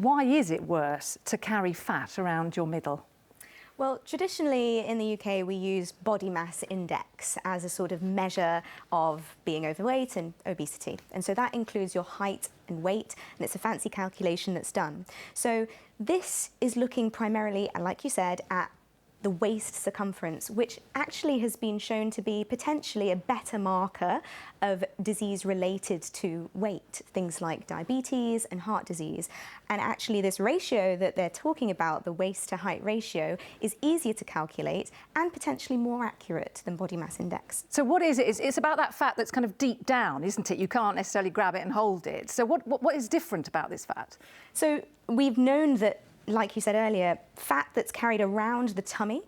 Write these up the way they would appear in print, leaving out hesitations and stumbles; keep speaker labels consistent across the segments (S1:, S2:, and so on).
S1: why is it worse to carry fat around your middle?
S2: Well, traditionally in the UK, we use body mass index as a sort of measure of being overweight and obesity. And so that includes your height and weight, and it's a fancy calculation that's done. So this is looking primarily, and like you said, at the waist circumference, which actually has been shown to be potentially a better marker of disease related to weight, things like diabetes and heart disease. And actually this ratio that they're talking about, the waist to height ratio, is easier to calculate and potentially more accurate than body mass index.
S1: So what is it? It's about that fat that's kind of deep down, isn't it? You can't necessarily grab it and hold it. So what is different about this fat?
S2: So we've known that, like you said earlier, fat that's carried around the tummy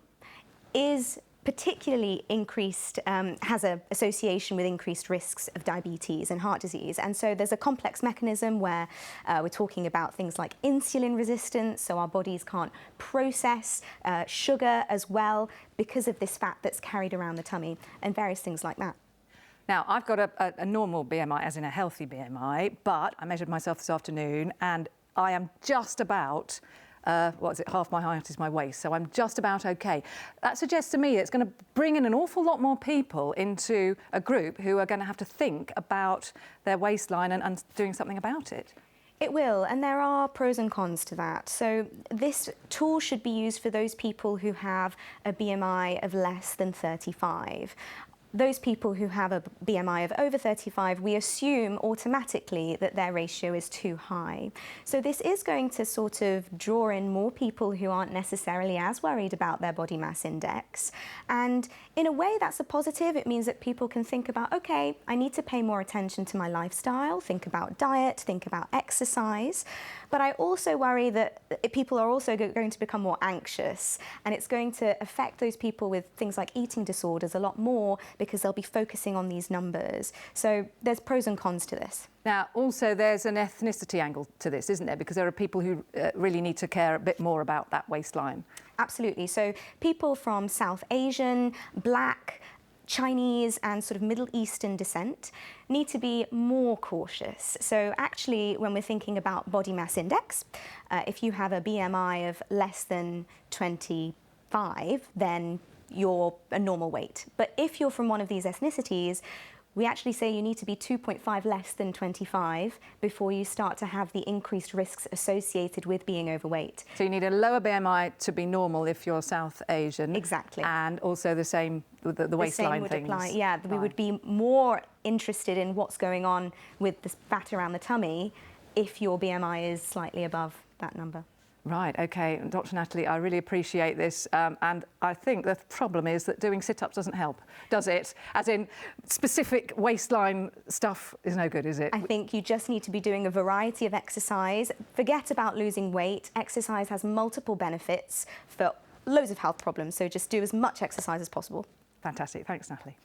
S2: is particularly increased, has an association with increased risks of diabetes and heart disease. And so there's a complex mechanism where we're talking about things like insulin resistance, so our bodies can't process sugar as well because of this fat that's carried around the tummy, and various things like that.
S1: Now, I've got a normal BMI, as in a healthy BMI, but I measured myself this afternoon and I am just about, half my height is my waist, so I'm just about okay. That suggests to me it's going to bring in an awful lot more people into a group who are going to have to think about their waistline and doing something about it.
S2: It will, and there are pros and cons to that. So this tool should be used for those people who have a BMI of less than 35. Those people who have a BMI of over 35, we assume automatically that their ratio is too high. So this is going to sort of draw in more people who aren't necessarily as worried about their body mass index. And in a way, that's a positive. It means that people can think about, okay, I need to pay more attention to my lifestyle, think about diet, think about exercise. But I also worry that people are also going to become more anxious, and it's going to affect those people with things like eating disorders a lot more because they'll be focusing on these numbers. So there's pros and cons to this.
S1: Now, also there's an ethnicity angle to this, isn't there? Because there are people who really need to care a bit more about that waistline.
S2: Absolutely. So people from South Asian, Black, Chinese and sort of Middle Eastern descent need to be more cautious. So actually, when we're thinking about body mass index, if you have a BMI of less than 25, then you're a normal weight. But if you're from one of these ethnicities, we actually say you need to be 2.5 less than 25 before you start to have the increased risks associated with being overweight.
S1: So you need a lower BMI to be normal if you're South Asian.
S2: Exactly.
S1: And also the same with the waistline
S2: would
S1: things.
S2: apply. Yeah, we would be more interested in what's going on with the fat around the tummy if your BMI is slightly above that number.
S1: Right, OK. Dr. Natalie, I really appreciate this. And I think the problem is that doing sit-ups doesn't help, does it? As in, specific waistline stuff is no good, is it?
S2: I think you just need to be doing a variety of exercise. Forget about losing weight. Exercise has multiple benefits for loads of health problems, so just do as much exercise as possible.
S1: Fantastic. Thanks, Natalie.